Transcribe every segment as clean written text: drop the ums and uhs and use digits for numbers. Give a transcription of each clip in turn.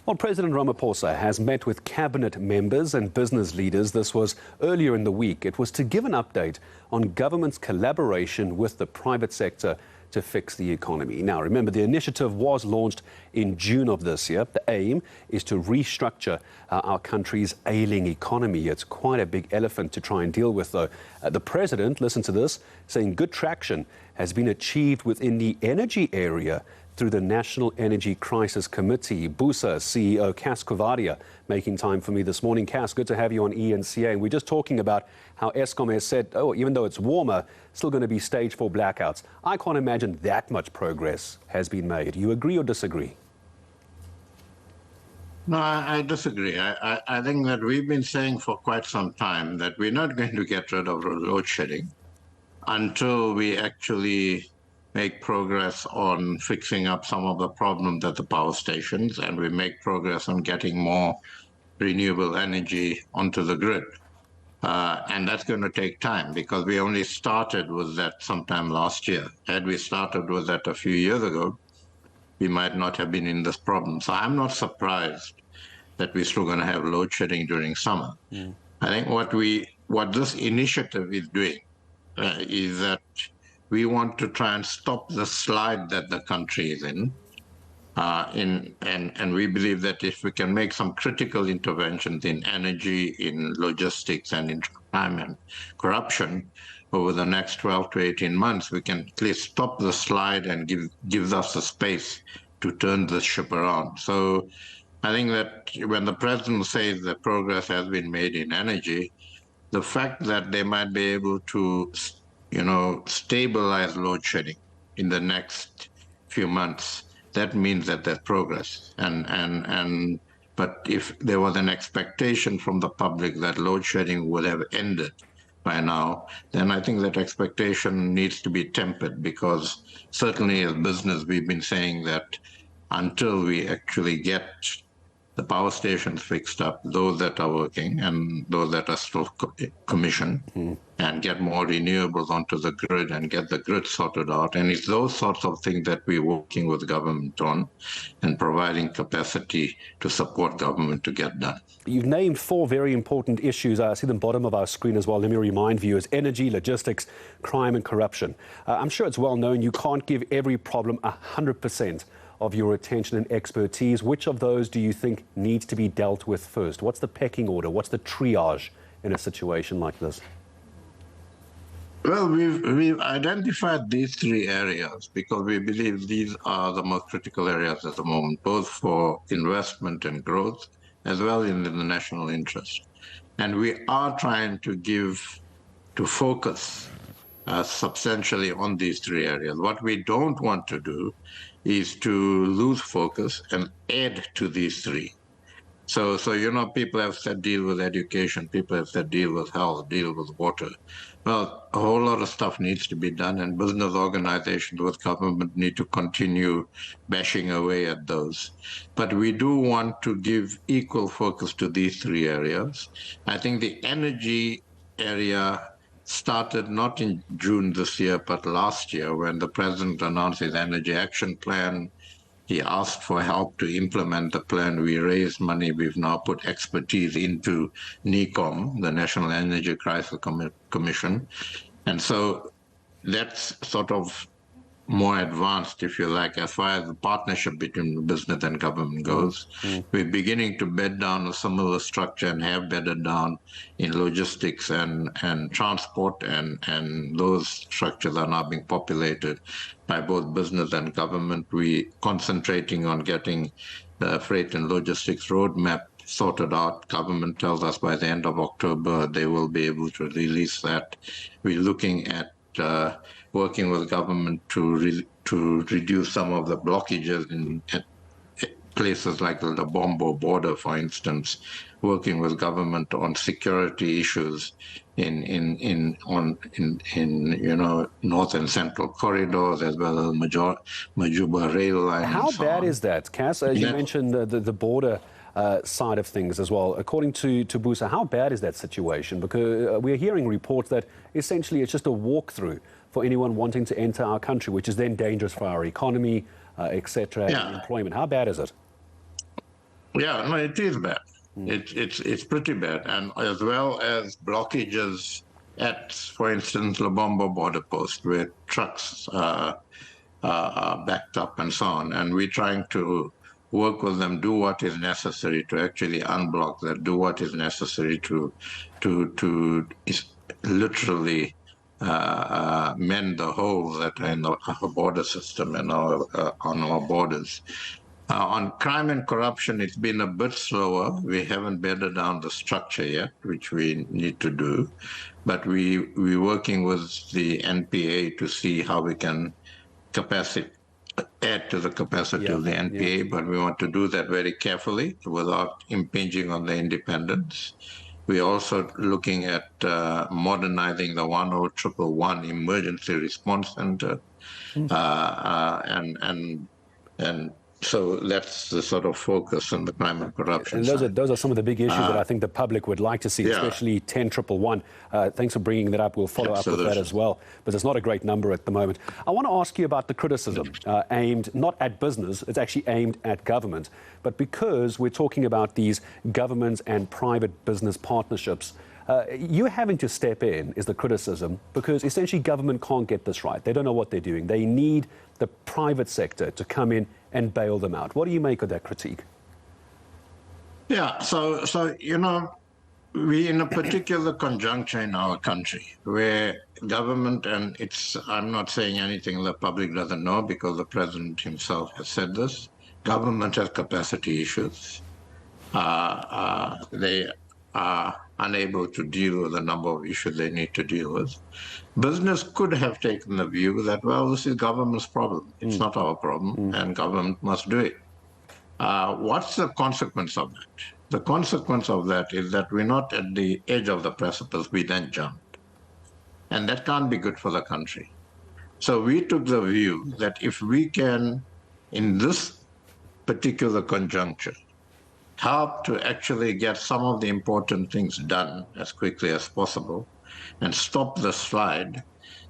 Well, President Ramaphosa has met with cabinet members and business leaders. This was earlier in the week. It was to give an update on government's collaboration with the private sector to fix the economy. Now, remember, the initiative was launched in June of this year. The aim is to restructure our country's ailing economy. It's quite a big elephant to try and deal with, though. The president, listen to this, saying good traction has been achieved within the energy area through the National Energy Crisis Committee. BUSA CEO Cas Kuvadia making time for me this morning. Cas, good to have you on eNCA. And we're just talking about how Eskom has said, oh, even though it's warmer, still going to be stage 4 blackouts. I can't imagine that much progress has been made. You agree or disagree? No, I disagree. I think that we've been saying for quite some time that we're not going to get rid of load shedding until we actually make progress on fixing up some of the problems at the power stations, and we make progress on getting more renewable energy onto the grid. And that's going to take time because we only started with that sometime last year. Had we started with that a few years ago, we might not have been in this problem. So I'm not surprised that we're still going to have load shedding during summer. I think what this initiative is doing is that we want to try and stop the slide that the country is in. And we believe that if we can make some critical interventions in energy, in logistics, and in crime and corruption over the next 12 to 18 months, we can at least stop the slide and gives us the space to turn the ship around. So I think that when the president says that progress has been made in energy, the fact that they might be able to stabilize load shedding in the next few months, that means that there's progress. But if there was an expectation from the public that load shedding would have ended by now, then I think that expectation needs to be tempered, because certainly as business, we've been saying that until we actually get the power stations fixed up, those that are working and those that are still commissioned, and get more renewables onto the grid and get the grid sorted out. And it's those sorts of things that we're working with government on and providing capacity to support government to get done. You've named 4 very important issues. I see them bottom of our screen as well. Let me remind viewers: energy, logistics, crime and corruption. I'm sure it's well known you can't give every problem 100% of your attention and expertise. Which of those do you think needs to be dealt with first? What's the pecking order? What's the triage in a situation like this? Well, we've identified these 3 areas because we believe these are the most critical areas at the moment, both for investment and growth, as well as in the national interest. And we are trying to focus substantially on these 3 areas. What we don't want to do is to lose focus and add to these 3. So people have said deal with education, people have said deal with health, deal with water. Well, a whole lot of stuff needs to be done, and business organizations with government need to continue bashing away at those. But we do want to give equal focus to these 3 areas. I think the energy area started not in June this year, but last year, when the president announced his energy action plan. He asked for help to implement the plan. We raised money. We've now put expertise into NECOM, the National Energy Crisis Commission. And so that's sort of more advanced, if you like, as far as the partnership between business and government goes. We're beginning to bed down a similar structure and have bedded down in logistics and transport, and those structures are now being populated by both business and government. We're concentrating on getting the freight and logistics roadmap sorted out. Government tells us by the end of October they will be able to release that. We're looking at working with government to reduce some of the blockages in places like the Bombo border, for instance, working with government on security issues in north and central corridors, as well as Majuba rail line. How bad is that, Cas? You mentioned the border side of things as well. According to BUSA, how bad is that situation? Because we're hearing reports that essentially it's just a walkthrough for anyone wanting to enter our country, which is then dangerous for our economy, etc., and employment. How bad is it? Yeah, no, it is bad. It's pretty bad, and as well as blockages at, for instance, Lubombo border post, where trucks are backed up and so on. And we're trying to work with them, do what is necessary to actually unblock that, do what is necessary to literally mend the holes that are in our border system and on our borders. On crime and corruption, it's been a bit slower. We haven't bedded down the structure yet, which we need to do. But we're working with the NPA to see how we can add to the capacity of the NPA, but we want to do that very carefully without impinging on the independence. We're also looking at modernizing the 10111 Emergency Response Center, and so that's the sort of focus on the crime and corruption. And those are some of the big issues that I think the public would like to see, especially 10111. Thanks for bringing that up. We'll follow up with that as well. But it's not a great number at the moment. I want to ask you about the criticism aimed not at business, it's actually aimed at government. But because we're talking about these government and private business partnerships, you having to step in is the criticism, because essentially government can't get this right. They don't know what they're doing. They need the private sector to come in and bail them out. What do you make of that critique? Yeah, so we're in a particular conjuncture in our country where government, and I'm not saying anything the public doesn't know because the president himself has said this, government has capacity issues. They are unable to deal with a number of issues they need to deal with. Business could have taken the view that, well, this is government's problem. It's not our problem, and government must do it. What's the consequence of that? The consequence of that is that we're not at the edge of the precipice, we then jumped. And that can't be good for the country. So we took the view that if we can, in this particular conjuncture, help to actually get some of the important things done as quickly as possible and stop the slide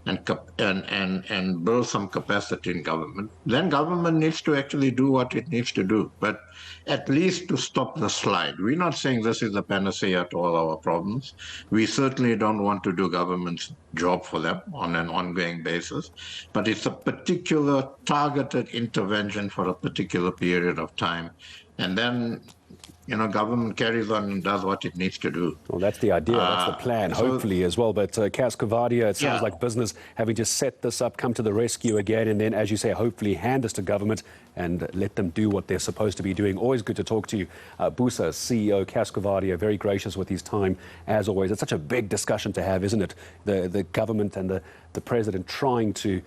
and build some capacity in government, then government needs to actually do what it needs to do, but at least to stop the slide. We're not saying this is the panacea to all our problems. We certainly don't want to do government's job for them on an ongoing basis, but it's a particular targeted intervention for a particular period of time. And then government carries on and does what it needs to do. Well, that's the idea. That's the plan, hopefully, as well. But Cas Coovadia, it sounds like business having to set this up, come to the rescue again, and then, as you say, hopefully hand this to government and let them do what they're supposed to be doing. Always good to talk to you. BUSA CEO Cas Coovadia, very gracious with his time, as always. It's such a big discussion to have, isn't it? The government and the president trying to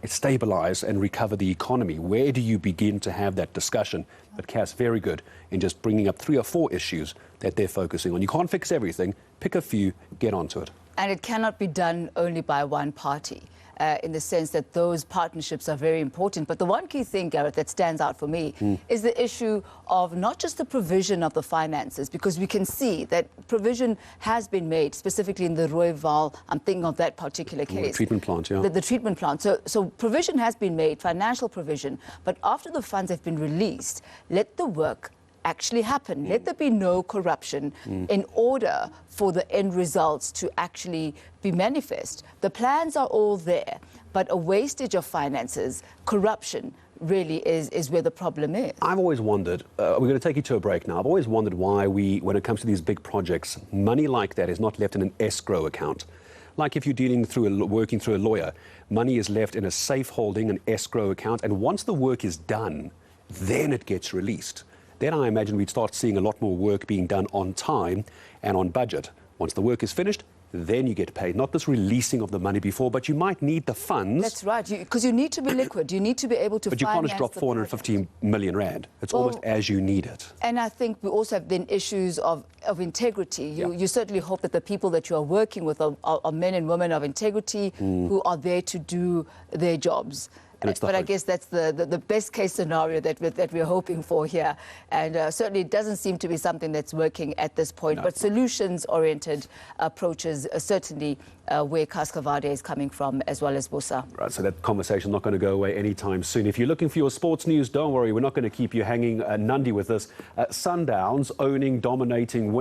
stabilize and recover the economy. Where do you begin to have that discussion? But Cas, very good in just bringing up 3 or 4 issues that they're focusing on. You can't fix everything. Pick a few, get onto it. And it cannot be done only by one party. In the sense that those partnerships are very important. But the one key thing, Gareth, that stands out for me is the issue of not just the provision of the finances, because we can see that provision has been made, specifically in the Rooiwal, I'm thinking of that particular case. The treatment plant, yeah. The treatment plant. So provision has been made, financial provision, but after the funds have been released, let the work actually happen. Let there be no corruption in order for the end results to actually be manifest. The plans are all there, but a wastage of finances, corruption, really is where the problem is. I've always wondered, we're going to take you to a break now, I've always wondered why when it comes to these big projects, money like that is not left in an escrow account. Like if you're working through a lawyer, money is left in a safe holding, an escrow account, and once the work is done, then it gets released. Then I imagine we'd start seeing a lot more work being done on time and on budget. Once the work is finished, then you get paid. Not this releasing of the money before, but you might need the funds. That's right, because you need to be liquid. You need to be able to finance. But you can't just drop 450 million rand. It's almost as you need it. And I think we also have then issues of integrity. You certainly hope that the people that you are working with are men and women of integrity who are there to do their jobs. And it's the but I hope. guess that's the best case scenario that we're hoping for here. And certainly it doesn't seem to be something that's working at this point. No. But solutions-oriented approaches are certainly where Cascavade is coming from, as well as BUSA. Right, so that conversation not going to go away anytime soon. If you're looking for your sports news, don't worry, we're not going to keep you hanging Nandi with this. Sundowns owning, dominating, winning.